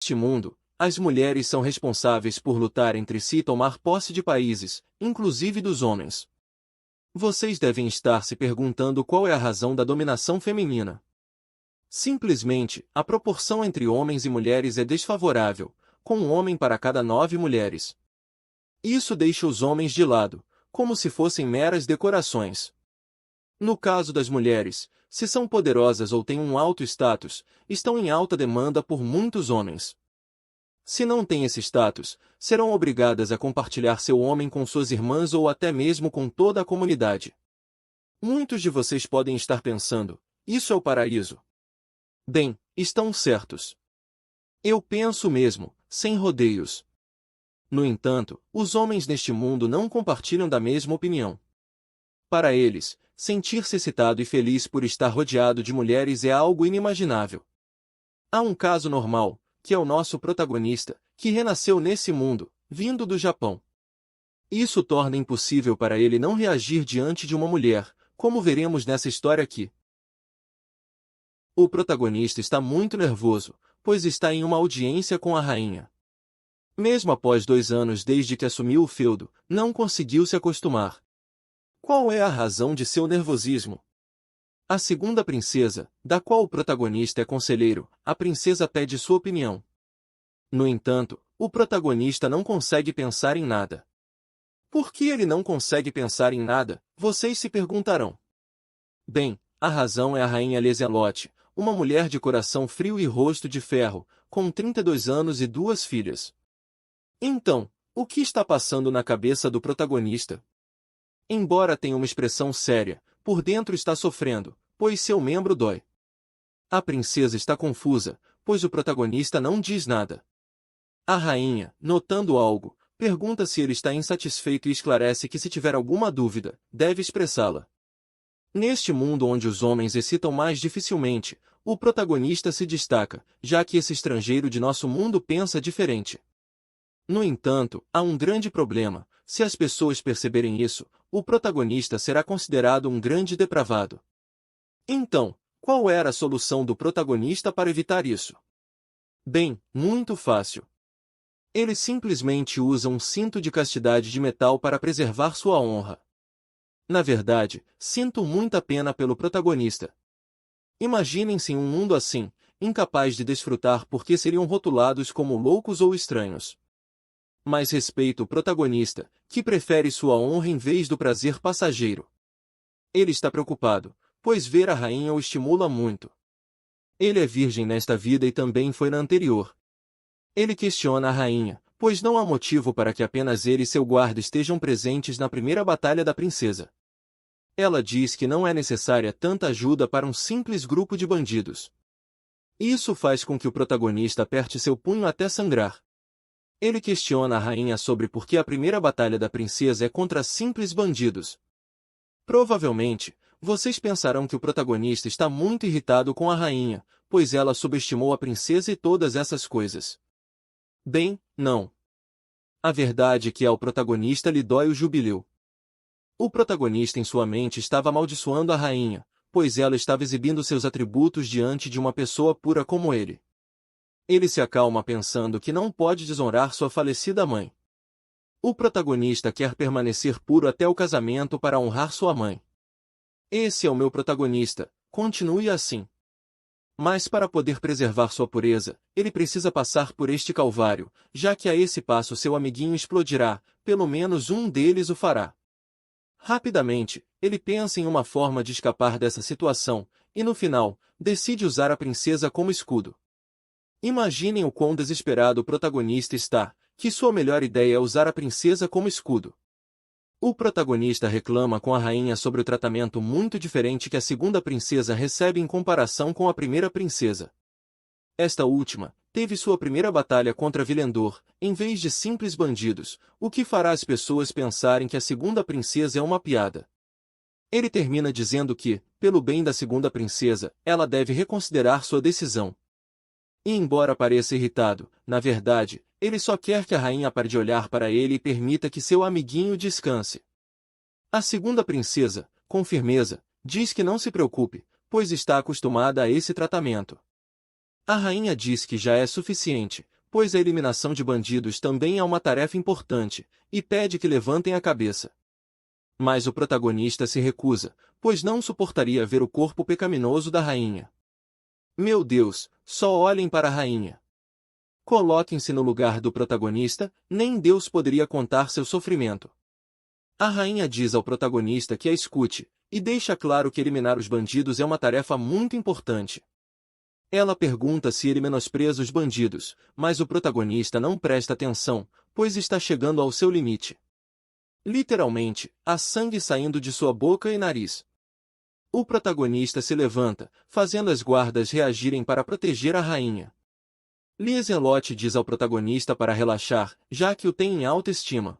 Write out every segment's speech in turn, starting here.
Neste mundo, as mulheres são responsáveis por lutar entre si e tomar posse de países, inclusive dos homens. Vocês devem estar se perguntando qual é a razão da dominação feminina. Simplesmente, a proporção entre homens e mulheres é desfavorável, com um homem para cada 9 mulheres. Isso deixa os homens de lado, como se fossem meras decorações. No caso das mulheres, se são poderosas ou têm um alto status, estão em alta demanda por muitos homens. Se não têm esse status, serão obrigadas a compartilhar seu homem com suas irmãs ou até mesmo com toda a comunidade. Muitos de vocês podem estar pensando, isso é o paraíso. Bem, estão certos. Eu penso mesmo, sem rodeios. No entanto, os homens neste mundo não compartilham da mesma opinião. Para eles, sentir-se excitado e feliz por estar rodeado de mulheres é algo inimaginável. Há um caso normal, que é o nosso protagonista, que renasceu nesse mundo, vindo do Japão. Isso torna impossível para ele não reagir diante de uma mulher, como veremos nessa história aqui. O protagonista está muito nervoso, pois está em uma audiência com a rainha. Mesmo após 2 anos desde que assumiu o feudo, não conseguiu se acostumar. Qual é a razão de seu nervosismo? A segunda princesa, da qual o protagonista é conselheiro, a princesa pede sua opinião. No entanto, o protagonista não consegue pensar em nada. Por que ele não consegue pensar em nada, vocês se perguntarão. Bem, a razão é a rainha Lancelot, uma mulher de coração frio e rosto de ferro, com 32 anos e 2 filhas. Então, o que está passando na cabeça do protagonista? Embora tenha uma expressão séria, por dentro está sofrendo, pois seu membro dói. A princesa está confusa, pois o protagonista não diz nada. A rainha, notando algo, pergunta se ele está insatisfeito e esclarece que se tiver alguma dúvida, deve expressá-la. Neste mundo onde os homens excitam mais dificilmente, o protagonista se destaca, já que esse estrangeiro de nosso mundo pensa diferente. No entanto, há um grande problema: se as pessoas perceberem isso, o protagonista será considerado um grande depravado. Então, qual era a solução do protagonista para evitar isso? Bem, muito fácil. Ele simplesmente usa um cinto de castidade de metal para preservar sua honra. Na verdade, sinto muita pena pelo protagonista. Imaginem-se em um mundo assim, incapaz de desfrutar porque seriam rotulados como loucos ou estranhos. Mas respeito o protagonista, que prefere sua honra em vez do prazer passageiro. Ele está preocupado, pois ver a rainha o estimula muito. Ele é virgem nesta vida e também foi na anterior. Ele questiona a rainha, pois não há motivo para que apenas ele e seu guarda estejam presentes na primeira batalha da princesa. Ela diz que não é necessária tanta ajuda para um simples grupo de bandidos. Isso faz com que o protagonista aperte seu punho até sangrar. Ele questiona a rainha sobre por que a primeira batalha da princesa é contra simples bandidos. Provavelmente, vocês pensarão que o protagonista está muito irritado com a rainha, pois ela subestimou a princesa e todas essas coisas. Bem, não. A verdade é que ao protagonista lhe dói o jubileu. O protagonista em sua mente estava amaldiçoando a rainha, pois ela estava exibindo seus atributos diante de uma pessoa pura como ele. Ele se acalma pensando que não pode desonrar sua falecida mãe. O protagonista quer permanecer puro até o casamento para honrar sua mãe. Esse é o meu protagonista, continue assim. Mas para poder preservar sua pureza, ele precisa passar por este calvário, já que a esse passo seu amiguinho explodirá, pelo menos um deles o fará. Rapidamente, ele pensa em uma forma de escapar dessa situação, e no final, decide usar a princesa como escudo. Imaginem o quão desesperado o protagonista está, que sua melhor ideia é usar a princesa como escudo. O protagonista reclama com a rainha sobre o tratamento muito diferente que a segunda princesa recebe em comparação com a primeira princesa. Esta última teve sua primeira batalha contra Vilendor, em vez de simples bandidos, o que fará as pessoas pensarem que a segunda princesa é uma piada. Ele termina dizendo que, pelo bem da segunda princesa, ela deve reconsiderar sua decisão. E embora pareça irritado, na verdade, ele só quer que a rainha pare de olhar para ele e permita que seu amiguinho descanse. A segunda princesa, com firmeza, diz que não se preocupe, pois está acostumada a esse tratamento. A rainha diz que já é suficiente, pois a eliminação de bandidos também é uma tarefa importante, e pede que levantem a cabeça. Mas o protagonista se recusa, pois não suportaria ver o corpo pecaminoso da rainha. Meu Deus, só olhem para a rainha. Coloquem-se no lugar do protagonista, nem Deus poderia contar seu sofrimento. A rainha diz ao protagonista que a escute, e deixa claro que eliminar os bandidos é uma tarefa muito importante. Ela pergunta se ele menospreza os bandidos, mas o protagonista não presta atenção, pois está chegando ao seu limite. Literalmente, há sangue saindo de sua boca e nariz. O protagonista se levanta, fazendo as guardas reagirem para proteger a rainha. Lancelot diz ao protagonista para relaxar, já que o tem em alta estima.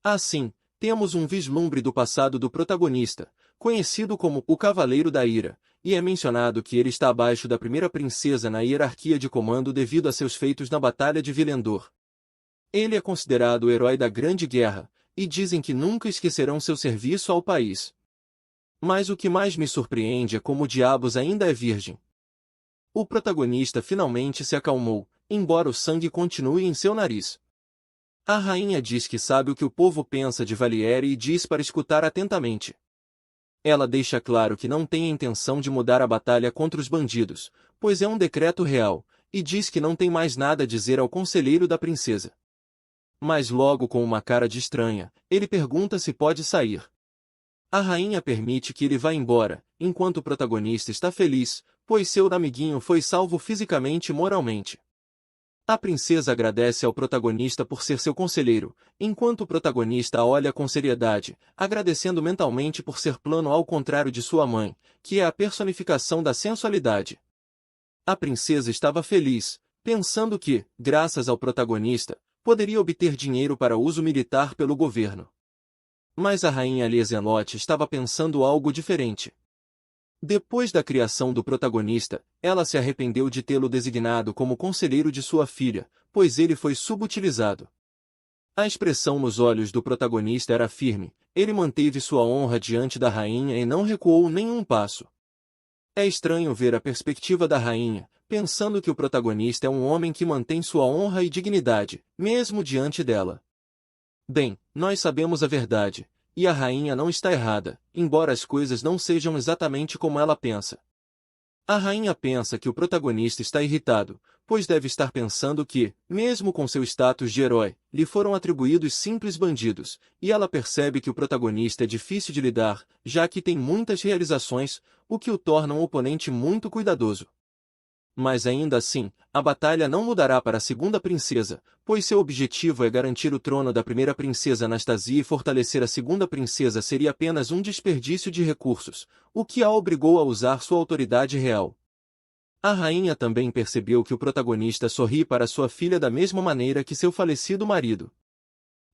Assim, temos um vislumbre do passado do protagonista, conhecido como o Cavaleiro da Ira, e é mencionado que ele está abaixo da primeira princesa na hierarquia de comando devido a seus feitos na Batalha de Vilendor. Ele é considerado o herói da Grande Guerra, e dizem que nunca esquecerão seu serviço ao país. Mas o que mais me surpreende é como diabos ainda é virgem. O protagonista finalmente se acalmou, embora o sangue continue em seu nariz. A rainha diz que sabe o que o povo pensa de Valieri e diz para escutar atentamente. Ela deixa claro que não tem a intenção de mudar a batalha contra os bandidos, pois é um decreto real, e diz que não tem mais nada a dizer ao conselheiro da princesa. Mas logo com uma cara de estranha, ele pergunta se pode sair. A rainha permite que ele vá embora, enquanto o protagonista está feliz, pois seu amiguinho foi salvo fisicamente e moralmente. A princesa agradece ao protagonista por ser seu conselheiro, enquanto o protagonista a olha com seriedade, agradecendo mentalmente por ser plano ao contrário de sua mãe, que é a personificação da sensualidade. A princesa estava feliz, pensando que, graças ao protagonista, poderia obter dinheiro para uso militar pelo governo. Mas a rainha Lancelot estava pensando algo diferente. Depois da criação do protagonista, ela se arrependeu de tê-lo designado como conselheiro de sua filha, pois ele foi subutilizado. A expressão nos olhos do protagonista era firme, ele manteve sua honra diante da rainha e não recuou nem um passo. É estranho ver a perspectiva da rainha, pensando que o protagonista é um homem que mantém sua honra e dignidade, mesmo diante dela. Bem, nós sabemos a verdade. E a rainha não está errada, embora as coisas não sejam exatamente como ela pensa. A rainha pensa que o protagonista está irritado, pois deve estar pensando que, mesmo com seu status de herói, lhe foram atribuídos simples bandidos, e ela percebe que o protagonista é difícil de lidar, já que tem muitas realizações, o que o torna um oponente muito cuidadoso. Mas ainda assim, a batalha não mudará para a segunda princesa, pois seu objetivo é garantir o trono da primeira princesa Anastasia e fortalecer a segunda princesa seria apenas um desperdício de recursos, o que a obrigou a usar sua autoridade real. A rainha também percebeu que o protagonista sorri para sua filha da mesma maneira que seu falecido marido.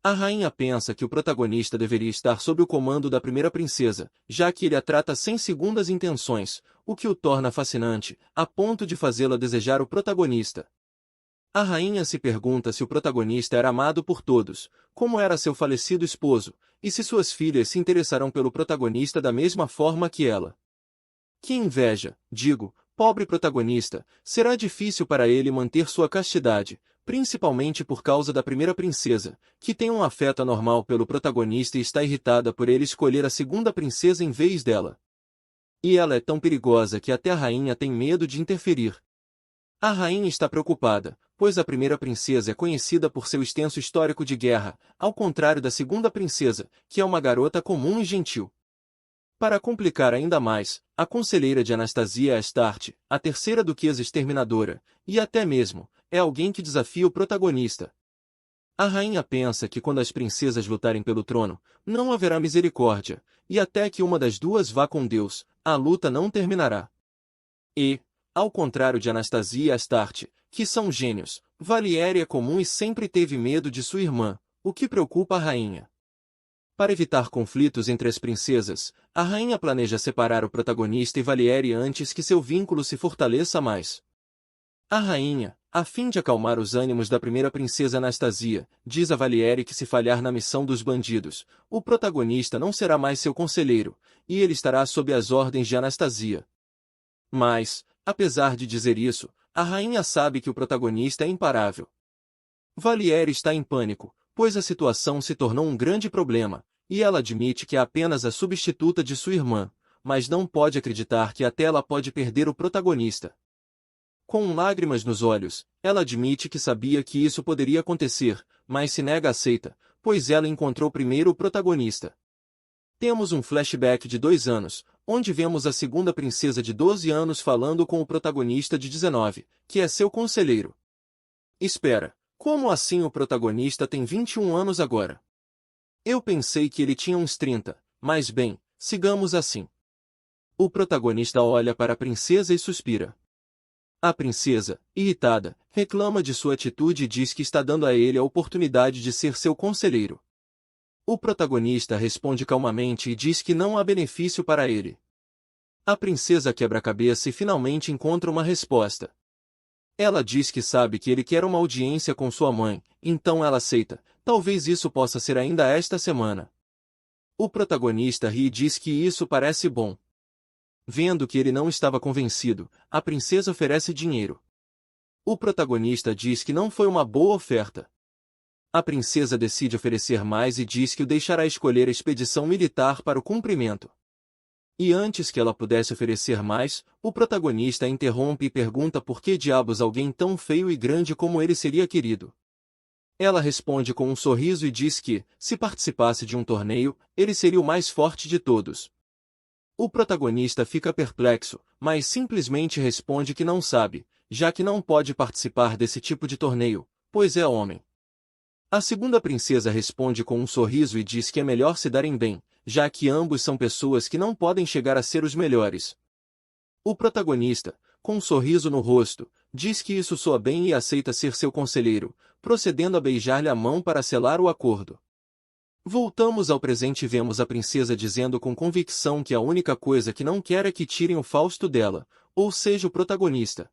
A rainha pensa que o protagonista deveria estar sob o comando da primeira princesa, já que ele a trata sem segundas intenções, o que o torna fascinante, a ponto de fazê-la desejar o protagonista. A rainha se pergunta se o protagonista era amado por todos, como era seu falecido esposo, e se suas filhas se interessarão pelo protagonista da mesma forma que ela. Que inveja, digo, pobre protagonista, será difícil para ele manter sua castidade, principalmente por causa da primeira princesa, que tem um afeto anormal pelo protagonista e está irritada por ele escolher a segunda princesa em vez dela. E ela é tão perigosa que até a rainha tem medo de interferir. A rainha está preocupada, pois a primeira princesa é conhecida por seu extenso histórico de guerra, ao contrário da segunda princesa, que é uma garota comum e gentil. Para complicar ainda mais, a conselheira de Anastasia é Astarte, a terceira duquesa exterminadora, e até mesmo, é alguém que desafia o protagonista. A rainha pensa que quando as princesas lutarem pelo trono, não haverá misericórdia, e até que uma das duas vá com Deus, a luta não terminará. E, ao contrário de Anastasia e Astarte, que são gênios, Valieri é comum e sempre teve medo de sua irmã, o que preocupa a rainha. Para evitar conflitos entre as princesas, a rainha planeja separar o protagonista e Valieri antes que seu vínculo se fortaleça mais. A rainha, a fim de acalmar os ânimos da primeira princesa Anastasia, diz a Valieri que se falhar na missão dos bandidos, o protagonista não será mais seu conselheiro, e ele estará sob as ordens de Anastasia. Mas, apesar de dizer isso, a rainha sabe que o protagonista é imparável. Valieri está em pânico, pois a situação se tornou um grande problema, e ela admite que é apenas a substituta de sua irmã, mas não pode acreditar que até ela pode perder o protagonista. Com lágrimas nos olhos, ela admite que sabia que isso poderia acontecer, mas se nega a aceita, pois ela encontrou primeiro o protagonista. Temos um flashback de 2 anos, onde vemos a segunda princesa de 12 anos falando com o protagonista de 19, que é seu conselheiro. Espera, como assim o protagonista tem 21 anos agora? Eu pensei que ele tinha uns 30, mas bem, sigamos assim. O protagonista olha para a princesa e suspira. A princesa, irritada, reclama de sua atitude e diz que está dando a ele a oportunidade de ser seu conselheiro. O protagonista responde calmamente e diz que não há benefício para ele. A princesa quebra a cabeça e finalmente encontra uma resposta. Ela diz que sabe que ele quer uma audiência com sua mãe, então ela aceita, talvez isso possa ser ainda esta semana. O protagonista ri e diz que isso parece bom. Vendo que ele não estava convencido, a princesa oferece dinheiro. O protagonista diz que não foi uma boa oferta. A princesa decide oferecer mais e diz que o deixará escolher a expedição militar para o cumprimento. E antes que ela pudesse oferecer mais, o protagonista a interrompe e pergunta por que diabos alguém tão feio e grande como ele seria querido. Ela responde com um sorriso e diz que, se participasse de um torneio, ele seria o mais forte de todos. O protagonista fica perplexo, mas simplesmente responde que não sabe, já que não pode participar desse tipo de torneio, pois é homem. A segunda princesa responde com um sorriso e diz que é melhor se darem bem, já que ambos são pessoas que não podem chegar a ser os melhores. O protagonista, com um sorriso no rosto, diz que isso soa bem e aceita ser seu conselheiro, procedendo a beijar-lhe a mão para selar o acordo. Voltamos ao presente e vemos a princesa dizendo com convicção que a única coisa que não quer é que tirem o Fausto dela, ou seja o protagonista.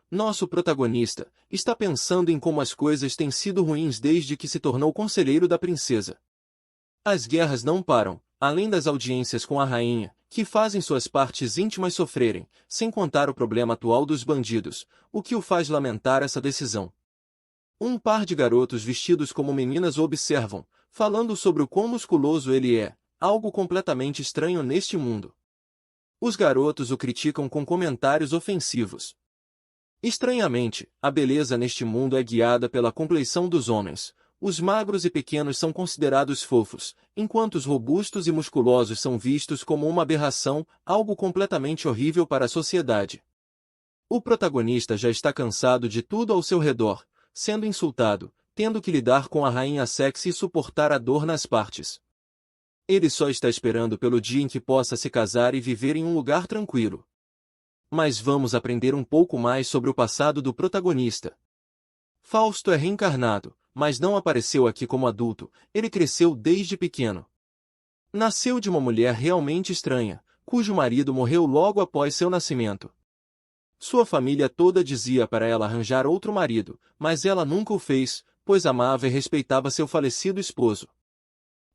Nosso protagonista está pensando em como as coisas têm sido ruins desde que se tornou conselheiro da princesa. As guerras não param, além das audiências com a rainha, que fazem suas partes íntimas sofrerem, sem contar o problema atual dos bandidos, o que o faz lamentar essa decisão. Um par de garotos vestidos como meninas o observam, falando sobre o quão musculoso ele é, algo completamente estranho neste mundo. Os garotos o criticam com comentários ofensivos. Estranhamente, a beleza neste mundo é guiada pela compleição dos homens. Os magros e pequenos são considerados fofos, enquanto os robustos e musculosos são vistos como uma aberração, algo completamente horrível para a sociedade. O protagonista já está cansado de tudo ao seu redor, sendo insultado, tendo que lidar com a rainha sexy e suportar a dor nas partes. Ele só está esperando pelo dia em que possa se casar e viver em um lugar tranquilo. Mas vamos aprender um pouco mais sobre o passado do protagonista. Fausto é reencarnado, mas não apareceu aqui como adulto, ele cresceu desde pequeno. Nasceu de uma mulher realmente estranha, cujo marido morreu logo após seu nascimento. Sua família toda dizia para ela arranjar outro marido, mas ela nunca o fez, pois amava e respeitava seu falecido esposo.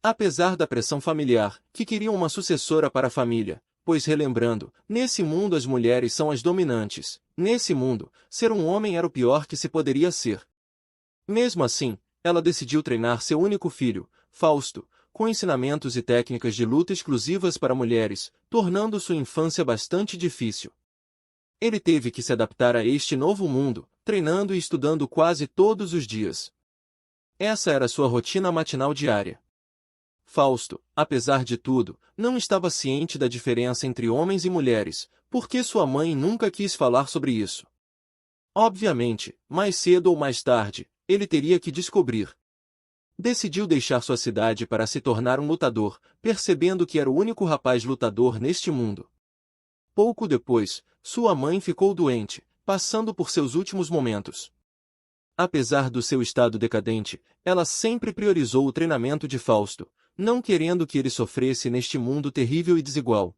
Apesar da pressão familiar, que queriam uma sucessora para a família, pois relembrando, nesse mundo as mulheres são as dominantes, nesse mundo, ser um homem era o pior que se poderia ser. Mesmo assim, ela decidiu treinar seu único filho, Fausto, com ensinamentos e técnicas de luta exclusivas para mulheres, tornando sua infância bastante difícil. Ele teve que se adaptar a este novo mundo, treinando e estudando quase todos os dias. Essa era sua rotina matinal diária. Fausto, apesar de tudo, não estava ciente da diferença entre homens e mulheres, porque sua mãe nunca quis falar sobre isso. Obviamente, mais cedo ou mais tarde, ele teria que descobrir. Decidiu deixar sua cidade para se tornar um lutador, percebendo que era o único rapaz lutador neste mundo. Pouco depois, sua mãe ficou doente, passando por seus últimos momentos. Apesar do seu estado decadente, ela sempre priorizou o treinamento de Fausto, não querendo que ele sofresse neste mundo terrível e desigual.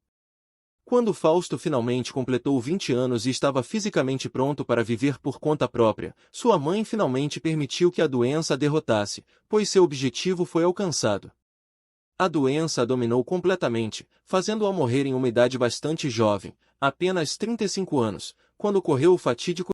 Quando Fausto finalmente completou 20 anos e estava fisicamente pronto para viver por conta própria, sua mãe finalmente permitiu que a doença a derrotasse, pois seu objetivo foi alcançado. A doença a dominou completamente, fazendo-a morrer em uma idade bastante jovem, apenas 35 anos, quando ocorreu o fatídico